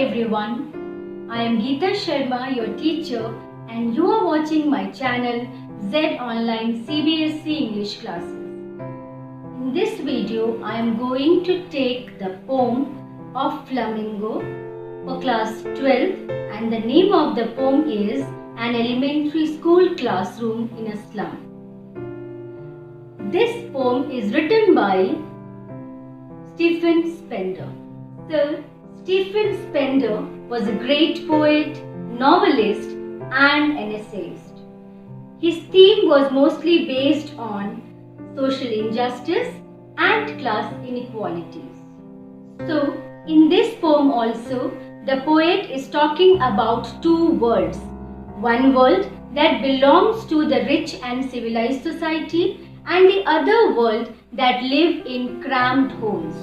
everyone, I am Geeta Sharma, your teacher, and you are watching my channel Z Online CBSE English classes. In this video, I am going to take the poem of Flamingo for class 12, and the name of the poem is An Elementary School Classroom in a Slum. This poem is written by Stephen Spender. Sir Stephen Spender was a great poet, novelist, and an essayist. His theme was mostly based on social injustice and class inequalities. So, in this poem also, the poet is talking about two worlds. One world that belongs to the rich and civilized society, and the other world that live in cramped homes.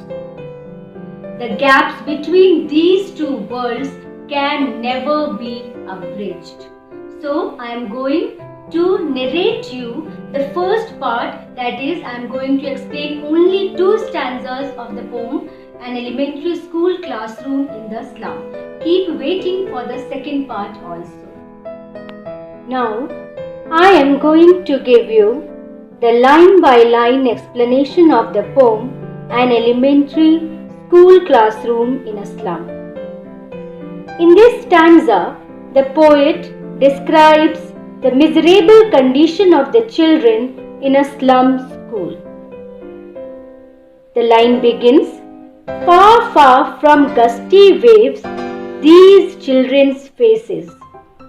The gaps between these two worlds can never be abridged. So I am going to narrate you the first part, that is, I am going to explain only two stanzas of the poem, An Elementary School Classroom in the Slum. Keep waiting for the second part also. Now I am going to give you the line by line explanation of the poem, An Elementary School Classroom in a Slum. In this stanza, the poet describes the miserable condition of the children in a slum school. The line begins, "Far, far from gusty waves, these children's faces,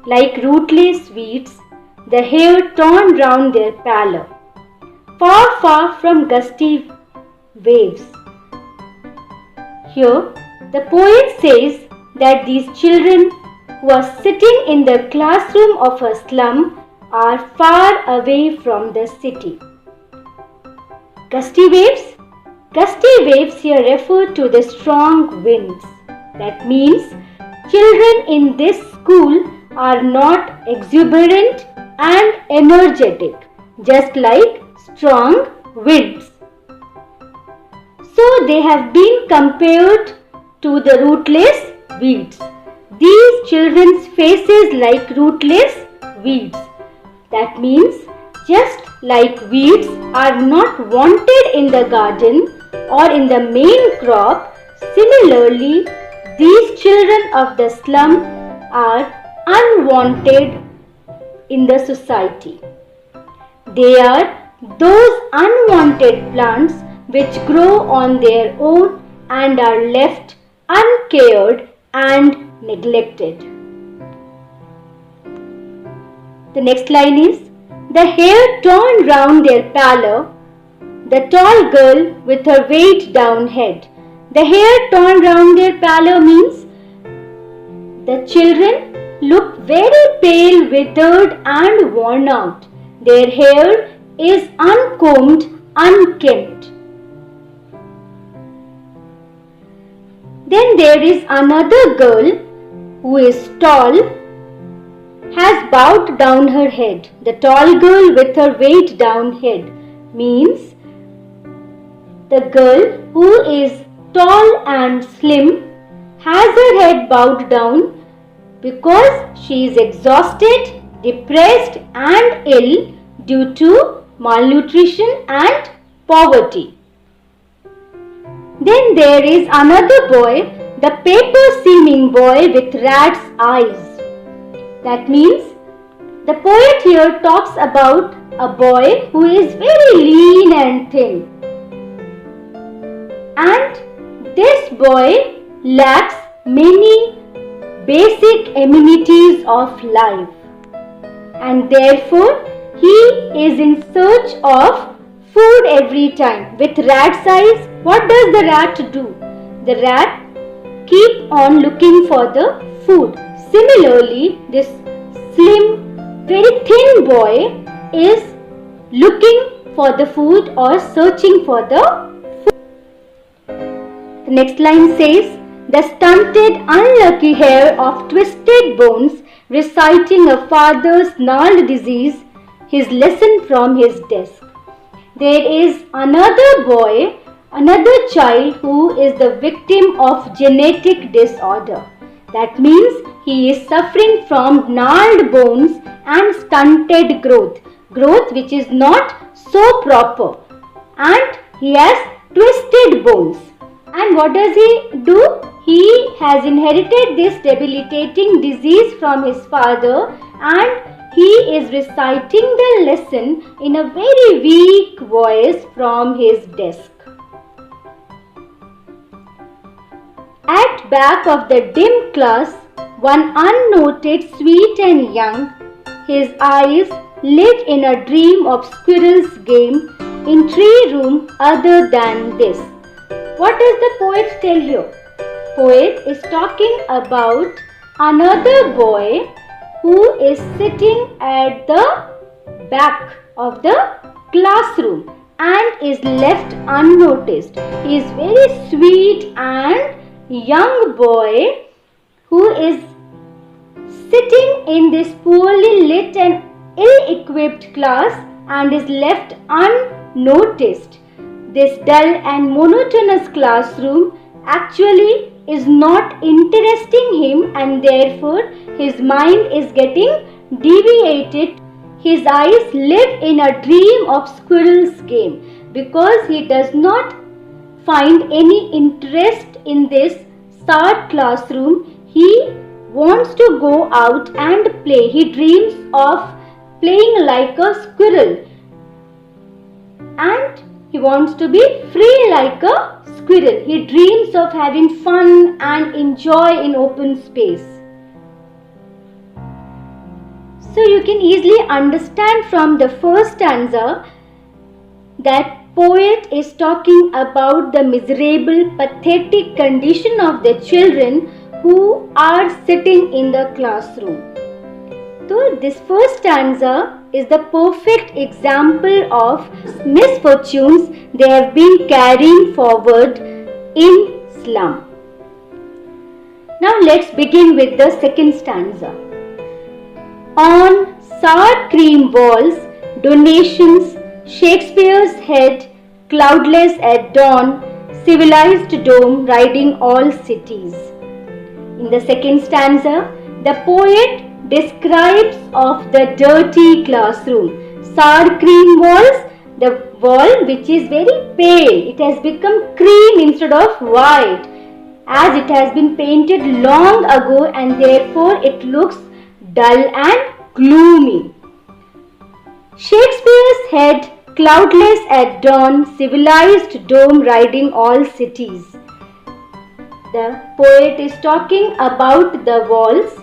like rootless weeds, the hair torn round their pallor. Far, far from gusty waves." Here, the poet says that these children who are sitting in the classroom of a slum are far away from the city. Gusty waves? Gusty waves here refer to the strong winds. That means children in this school are not exuberant and energetic, just like strong winds. So they have been compared to the rootless weeds. These children's faces like rootless weeds. That means just like weeds are not wanted in the garden or in the main crop, similarly these children of the slum are unwanted in the society. They are those unwanted plants which grow on their own and are left uncared and neglected. The next line is, "The hair torn round their pallor, the tall girl with her weighed down head." The hair torn round their pallor means the children look very pale, withered and worn out. Their hair is uncombed, unkempt. Then there is another girl who is tall, has bowed down her head. The tall girl with her weighed down head means the girl who is tall and slim has her head bowed down because she is exhausted, depressed and ill due to malnutrition and poverty. Then there is another boy, the paper-seeming boy with rat's eyes. That means the poet here talks about a boy who is very lean and thin. And this boy lacks many basic amenities of life. And therefore, he is in search of food every time. With rat's eyes, what does the rat do? The rat keep on looking for the food. Similarly, this slim, very thin boy is looking for the food or searching for the food. The next line says, "The stunted, unlucky hair of twisted bones, reciting a father's gnarled disease, his lesson from his desk." There is another boy, another child who is the victim of genetic disorder. That means he is suffering from gnarled bones and stunted growth. Growth which is not so proper. And he has twisted bones. And what does he do? He has inherited this debilitating disease from his father, and he is reciting the lesson in a very weak voice from his desk. At back of the dim class, one unnoted, sweet and young, his eyes live in a dream of squirrel's game in tree room other than this. What does the poet tell here? Poet is talking about another boy who is sitting at the back of the classroom and is left unnoticed. He is very sweet and young boy who is sitting in this poorly lit and ill-equipped class and is left unnoticed. This dull and monotonous classroom actually is not interesting him, and therefore his mind is getting deviated. His eyes live in a dream of squirrel's game because he does not find any interest in this sad classroom. He wants to go out and play. He dreams of playing like a squirrel, and he wants to be free like a squirrel. He dreams of having fun and enjoy in open space. So you can easily understand from the first stanza that poet is talking about the miserable, pathetic condition of the children who are sitting in the classroom. So this first stanza is the perfect example of misfortunes they have been carrying forward in slum. Now let's begin with the second stanza. On sour cream walls, donations, Shakespeare's head, cloudless at dawn, civilized dome riding all cities. In the second stanza, the poet describes of the dirty classroom. Sour cream walls, the wall which is very pale. It has become cream instead of white, as it has been painted long ago, and therefore it looks dull and gloomy. Shakespeare's head, cloudless at dawn, civilized dome riding all cities. The poet is talking about the walls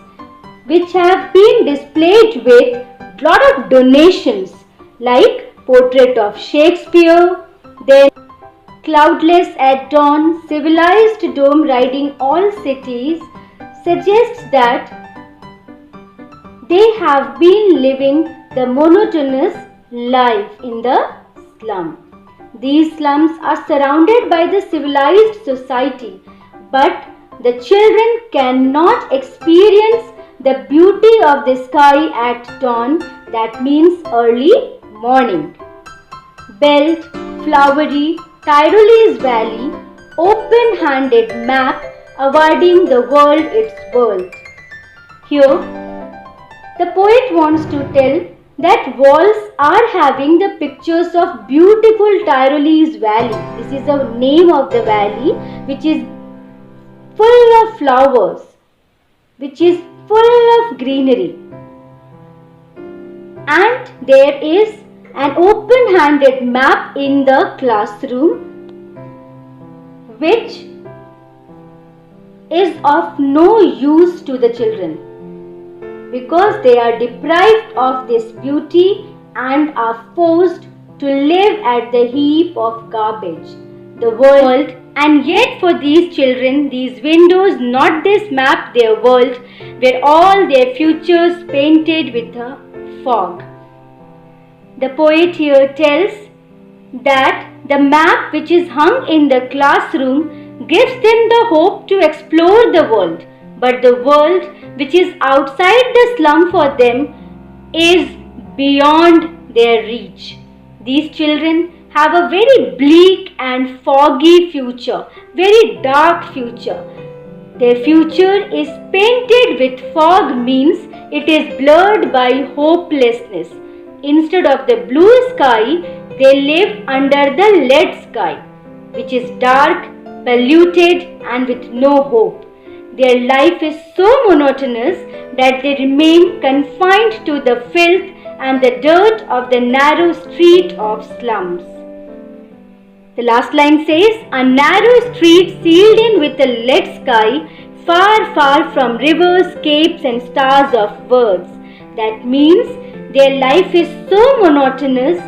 which have been displayed with lot of donations like portrait of Shakespeare, then cloudless at dawn, civilized dome riding all cities suggests that they have been living the monotonous life in the slum. These slums are surrounded by the civilized society, but the children cannot experience the beauty of the sky at dawn, that means early morning. Belt, flowery, Tyrolese valley, open-handed map awarding the world its world. Here, the poet wants to tell that walls are having the pictures of beautiful Tyrolese valley. This is the name of the valley, which is full of flowers, which is full of greenery. And there is an open-handed map in the classroom which is of no use to the children because they are deprived of this beauty and are forced to live at the heap of garbage. The world, and yet for these children, these windows, not this map, their world, were all their futures painted with a fog. The poet here tells that the map which is hung in the classroom gives them the hope to explore the world, but the world which is outside the slum for them is beyond their reach. These children have a very bleak and foggy future, very dark future. Their future is painted with fog means it is blurred by hopelessness. Instead of the blue sky, they live under the lead sky, which is dark, polluted, and with no hope. Their life is so monotonous that they remain confined to the filth and the dirt of the narrow street of slums. The last line says, a narrow street sealed in with a lead sky, far, far from rivers, capes, and stars of words. That means their life is so monotonous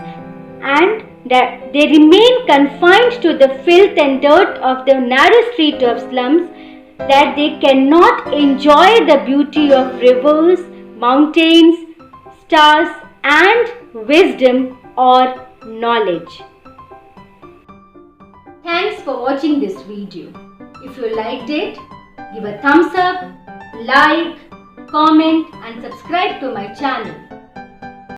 and that they remain confined to the filth and dirt of the narrow street of slums, that they cannot enjoy the beauty of rivers, mountains, stars, and wisdom or knowledge. Thanks for watching this video. If you liked it, give a thumbs up, like, comment, and subscribe to my channel.